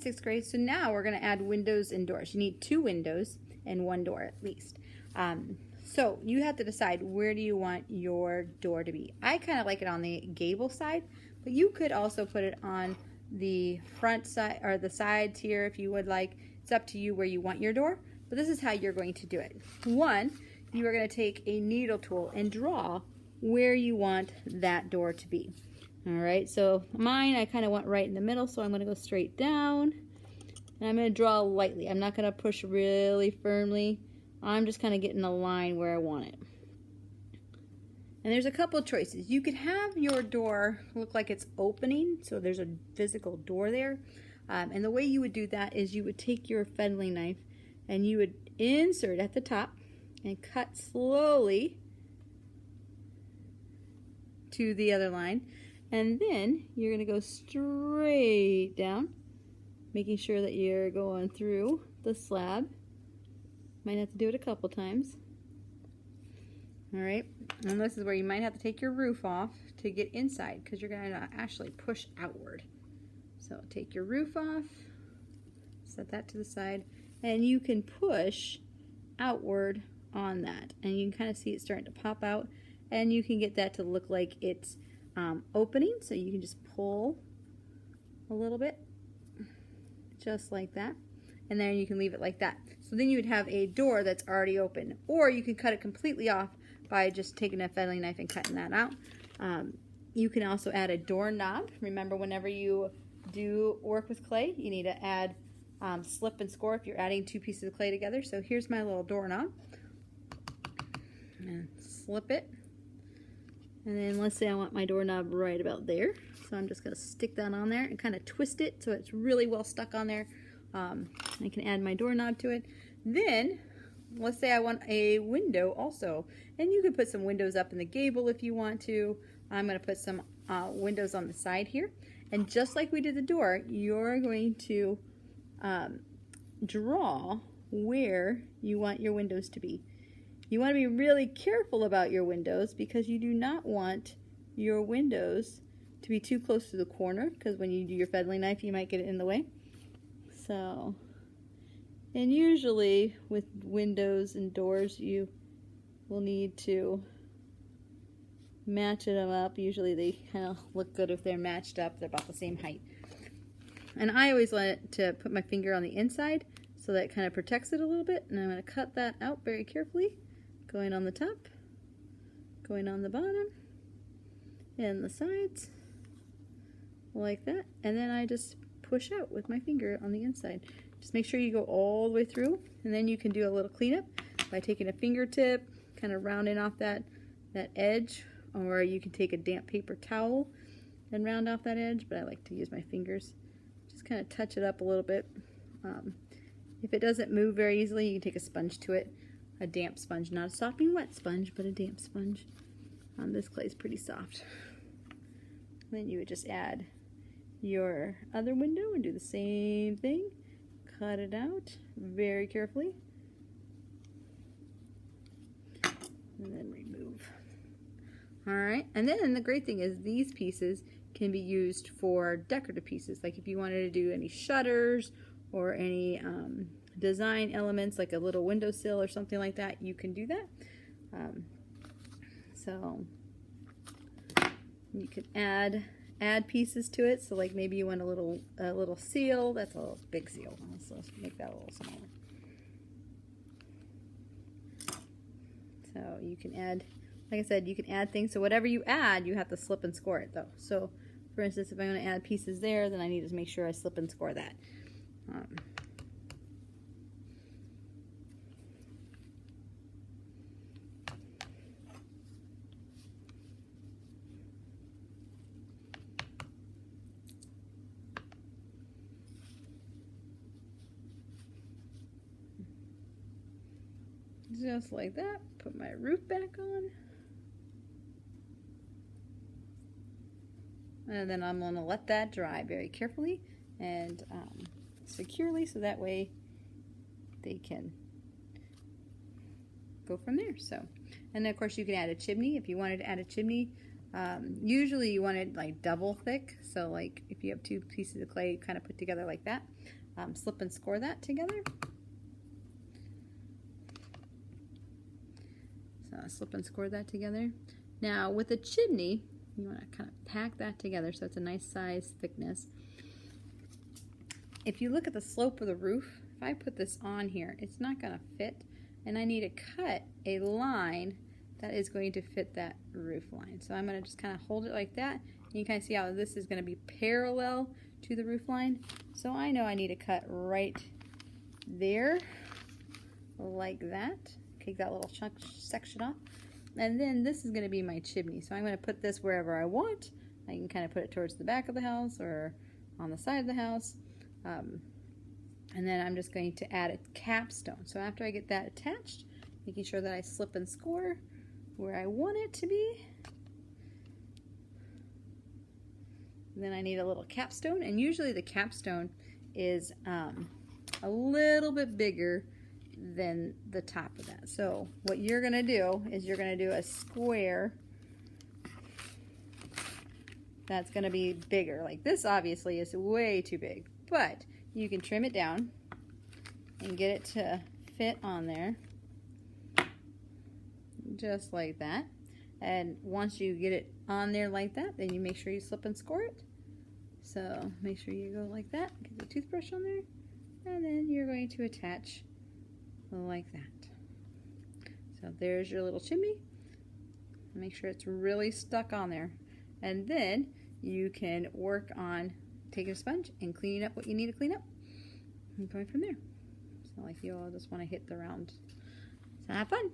Sixth grade, so now we're going to add windows and doors. You need 2 windows and 1 door at least. So you have to decide, where do you want your door to be. I kind of like it on the gable side, but you could also put it on the front side or the sides here if you would like. It's up to you where you want your door, but this is how you're going to do it. One, you are going to take a needle tool and draw where you want that door to be. All right, so mine, I kind of went right in the middle, so I'm going to go straight down, and I'm going to draw lightly. I'm not going to push really firmly. I'm just kind of getting a line where I want it. And there's a couple of choices. You could have your door look like it's opening, so there's a physical door there. And the way you would do that is you would take your fettling knife and you would insert at the top and cut slowly to the other line. And then you're going to go straight down, making sure that you're going through the slab. Might have to do it a couple times. All right, and this is where you might have to take your roof off to get inside, because you're going to actually push outward. So take your roof off, set that to the side, and you can push outward on that. And you can kind of see it starting to pop out, and you can get that to look like it's opening, so you can just pull a little bit, just like that, and then you can leave it like that. So then you would have a door that's already open, or you can cut it completely off by just taking a fettling knife and cutting that out. You can also add a doorknob. Remember, whenever you do work with clay, you need to add slip and score if you're adding 2 pieces of clay together. So here's my little doorknob, and slip it. And then let's say I want my doorknob right about there. So I'm just going to stick that on there and kind of twist it so it's really well stuck on there. I can add my doorknob to it. Then, let's say I want a window also. And you can put some windows up in the gable if you want to. I'm going to put some windows on the side here. And just like we did the door, you're going to draw where you want your windows to be. You want to be really careful about your windows, because you do not want your windows to be too close to the corner, because when you do your fettling knife, you might get it in the way. So, and usually with windows and doors, you will need to match them up. Usually they kind of look good if they're matched up. They're about the same height. And I always like to put my finger on the inside, so that it kind of protects it a little bit. And I'm going to cut that out very carefully. Going on the top, going on the bottom, and the sides, like that. And then I just push out with my finger on the inside. Just make sure you go all the way through, and then you can do a little cleanup by taking a fingertip, kind of rounding off that edge, or you can take a damp paper towel and round off that edge, but I like to use my fingers. Just kind of touch it up a little bit. If it doesn't move very easily, you can take a sponge to it. A damp sponge, not a sopping wet sponge, but a damp sponge. This clay is pretty soft. Then you would just add your other window and do the same thing. Cut it out very carefully. And then remove. Alright, and then the great thing is these pieces can be used for decorative pieces. Like if you wanted to do any shutters or any design elements, like a little windowsill or something like that, you can do that. So you can add pieces to it. So like maybe you want a little seal. That's a little big seal, so let's make that a little smaller. So you can add, like I said, you can add things. So whatever you add, you have to slip and score it though. So for instance, if I want to add pieces there, then I need to make sure I slip and score that. Just like that. Put my roof back on. And then I'm going to let that dry very carefully and securely, so that way they can go from there. So, and then of course you can add a chimney if you wanted to add a chimney. Usually you want it like double thick, so like if you have 2 pieces of clay kind of put together like that, slip and score that together. So slip and score that together. Now with a chimney, you want to kind of pack that together so it's a nice size thickness. If you look at the slope of the roof, if I put this on here, it's not going to fit, and I need to cut a line that is going to fit that roof line. So I'm going to just kind of hold it like that, and you kind of see how this is going to be parallel to the roof line. So I know I need to cut right there, like that. Take that little chunk section off. And then this is going to be my chimney. So I'm going to put this wherever I want. I can kind of put it towards the back of the house or on the side of the house. And then I'm just going to add a capstone. So after I get that attached, making sure that I slip and score where I want it to be. And then I need a little capstone, and usually the capstone is a little bit bigger than the top of that. So what you're going to do is you're going to do a square that's going to be bigger. Like this obviously is way too big, but you can trim it down and get it to fit on there just like that. And once you get it on there like that, then you make sure you slip and score it. So make sure you go like that, get the toothbrush on there, and then you're going to attach like that. So there's your little chimney. Make sure it's really stuck on there. And then you can work on taking a sponge and cleaning up what you need to clean up and going from there. It's not like you all just want to hit the round. So have fun.